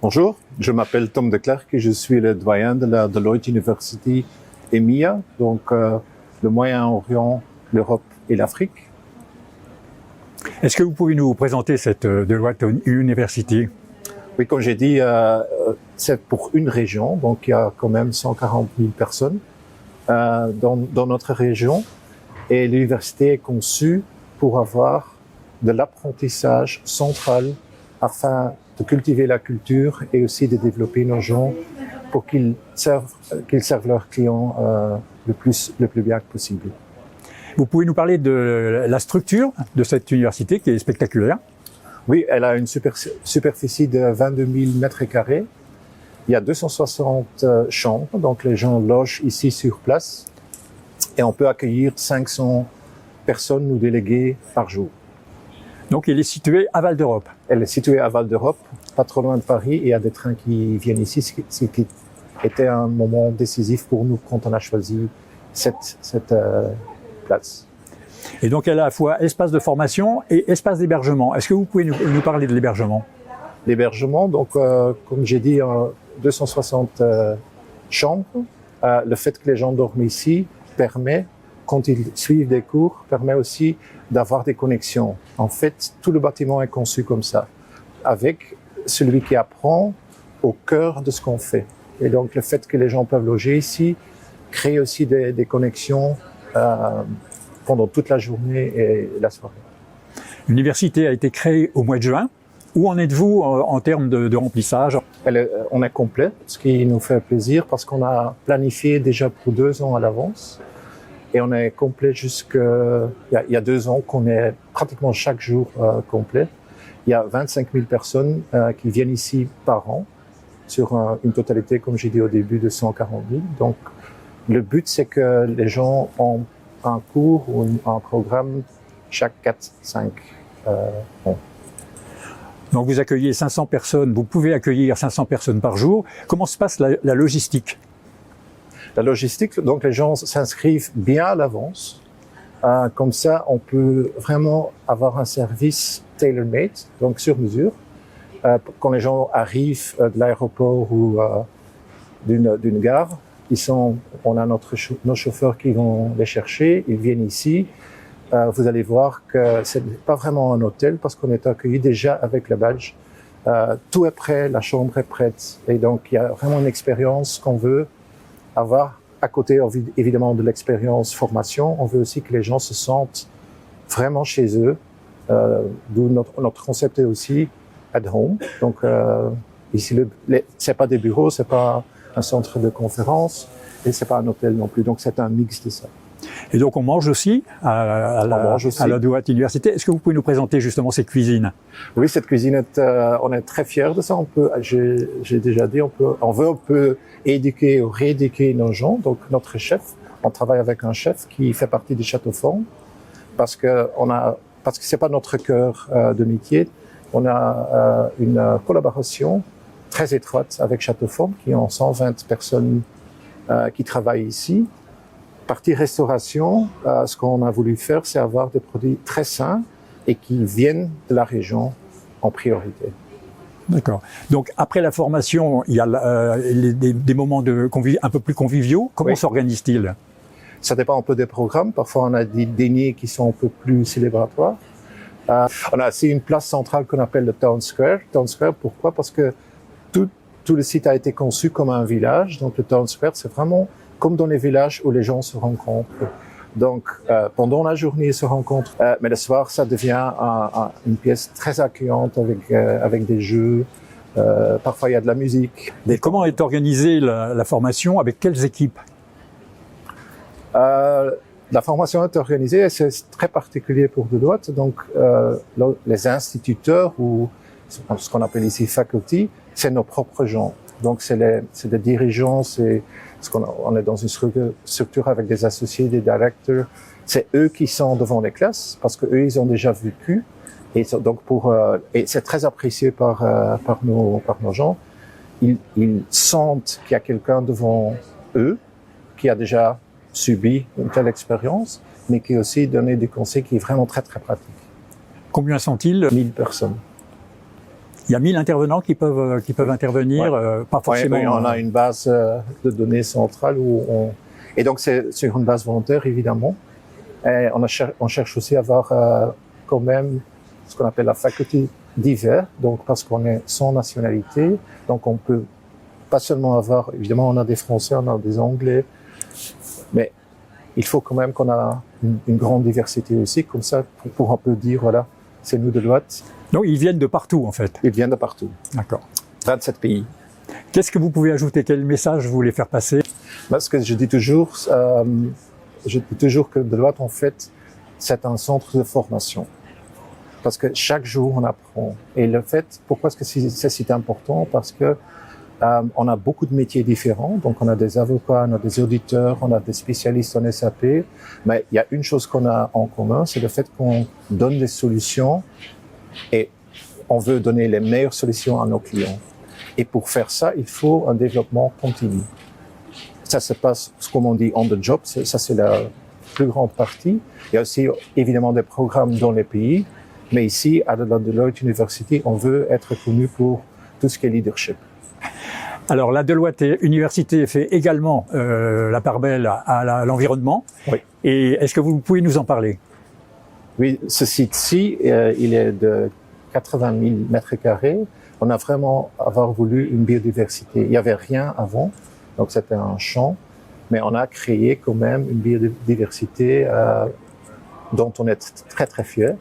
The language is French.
Bonjour, je m'appelle Tom de Klerk et je suis le doyen de la Deloitte University EMEA, donc le Moyen-Orient, l'Europe et l'Afrique. Est-ce que vous pouvez nous présenter cette Deloitte University? Oui, comme j'ai dit, c'est pour une région, donc il y a quand même 140 000 personnes dans notre région. Et l'université est conçue pour avoir de l'apprentissage central afin de cultiver la culture et aussi de développer nos gens pour qu'ils servent leurs clients le plus bien possible. Vous pouvez nous parler de la structure de cette université qui est spectaculaire? Oui, elle a une superficie de 22 000 mètres carrés. Il y a 260 chambres, donc les gens logent ici sur place. Et on peut accueillir 500 personnes ou délégués par jour. Donc elle est située à Val d'Europe. Elle est située à Val d'Europe, pas trop loin de Paris, et il y a des trains qui viennent ici, ce qui était un moment décisif pour nous quand on a choisi cette place. Et donc elle a à la fois espace de formation et espace d'hébergement. Est-ce que vous pouvez nous parler de l'hébergement? L'hébergement, donc comme j'ai dit, 260 chambres. Le fait que les gens dorment ici permet, quand ils suivent des cours, permet aussi d'avoir des connexions. En fait, tout le bâtiment est conçu comme ça, avec celui qui apprend au cœur de ce qu'on fait. Et donc, le fait que les gens peuvent loger ici crée aussi des connexions pendant toute la journée et la soirée. L'université a été créée au mois de juin. Où en êtes-vous en termes de remplissage? On est complet, ce qui nous fait plaisir parce qu'on a planifié déjà pour 2 ans à l'avance. Et on est complet il y a 2 ans qu'on est pratiquement chaque jour complet. Il y a 25 000 personnes qui viennent ici par an sur une totalité, comme j'ai dit au début, de 140 000. Donc, le but, c'est que les gens ont un cours ou un programme chaque 4-5 ans. Donc vous accueillez 500 personnes, vous pouvez accueillir 500 personnes par jour. Comment se passe la logistique? La logistique, donc les gens s'inscrivent bien à l'avance. Comme ça, on peut vraiment avoir un service tailor-made, donc sur mesure. Quand les gens arrivent de l'aéroport ou d'une gare, on a nos chauffeurs qui vont les chercher, ils viennent ici. Vous allez voir que ce n'est pas vraiment un hôtel parce qu'on est accueilli déjà avec le badge. Tout est prêt, la chambre est prête. Et donc, il y a vraiment une expérience qu'on veut avoir à côté, évidemment, de l'expérience formation. On veut aussi que les gens se sentent vraiment chez eux. D'où notre concept est aussi at home. Donc, ici, c'est pas des bureaux, c'est pas un centre de conférence et c'est pas un hôtel non plus. Donc, c'est un mix de ça. Et donc on mange aussi à la Deloitte Université. Est-ce que vous pouvez nous présenter justement cette cuisine? Oui, cette cuisine, on est très fiers de ça. J'ai déjà dit, on veut éduquer ou rééduquer nos gens. Donc notre chef, on travaille avec un chef qui fait partie du Château Forme parce que c'est pas notre cœur de métier. On a une collaboration très étroite avec Château Forme qui ont 120 personnes qui travaillent ici. Partie restauration, ce qu'on a voulu faire, c'est avoir des produits très sains et qui viennent de la région en priorité. D'accord. Donc après la formation, il y a des moments un peu plus conviviaux. Comment s'organise-t-il? Ça dépend un peu des programmes. Parfois, on a des dîners qui sont un peu plus célébratoires. On a aussi une place centrale qu'on appelle le Town Square. Town Square, pourquoi? Parce que tout le site a été conçu comme un village. Donc le Town Square, c'est vraiment comme dans les villages où les gens se rencontrent. Donc, pendant la journée, ils se rencontrent, mais le soir, ça devient une pièce très accueillante avec des jeux. Parfois, il y a de la musique. Et comment est organisée la formation? Avec quelles équipes? La formation est organisée et c'est très particulier pour Deloitte. Donc, les instituteurs ou ce qu'on appelle ici faculty, c'est nos propres gens. Donc, c'est des dirigeants, on est dans une structure avec des associés, des directeurs. C'est eux qui sont devant les classes parce que eux, ils ont déjà vécu. Et donc et c'est très apprécié par nos gens. Ils sentent qu'il y a quelqu'un devant eux qui a déjà subi une telle expérience, mais qui a aussi donné des conseils qui est vraiment très, très pratique. Combien sont-ils? 1000 personnes. Il y a 1000 intervenants qui peuvent intervenir, pas forcément. Oui, on a une base de données centrale et donc c'est sur une base volontaire évidemment. Et on cherche aussi à avoir quand même ce qu'on appelle la faculté divers, donc parce qu'on est sans nationalité, donc on peut pas seulement avoir, évidemment on a des Français, on a des Anglais, mais il faut quand même qu'on a une grande diversité aussi, comme ça pour un peu dire voilà, c'est nous Deloitte. Donc ils viennent de partout en fait. Ils viennent de partout. D'accord. 27 pays. Qu'est-ce que vous pouvez ajouter? Quel message vous voulez faire passer? Parce que je dis toujours que Deloitte en fait c'est un centre de formation. Parce que chaque jour on apprend. Et le fait, pourquoi est-ce que c'est si important? Parce que on a beaucoup de métiers différents. Donc on a des avocats, on a des auditeurs, on a des spécialistes en SAP. Mais il y a une chose qu'on a en commun, c'est le fait qu'on donne des solutions et on veut donner les meilleures solutions à nos clients. Et pour faire ça, il faut un développement continu. Ça se passe, comme on dit, on the job. Ça, c'est la plus grande partie. Il y a aussi évidemment des programmes dans les pays. Mais ici, à la Deloitte University, on veut être connu pour tout ce qui est leadership. Alors, la Deloitte Université fait également la part belle à l'environnement. Oui. Et est-ce que vous pouvez nous en parler? Oui, ce site-ci, il est de 80 000 mètres carrés. On a vraiment voulu une biodiversité. Il n'y avait rien avant, donc c'était un champ, mais on a créé quand même une biodiversité dont on est très très fier.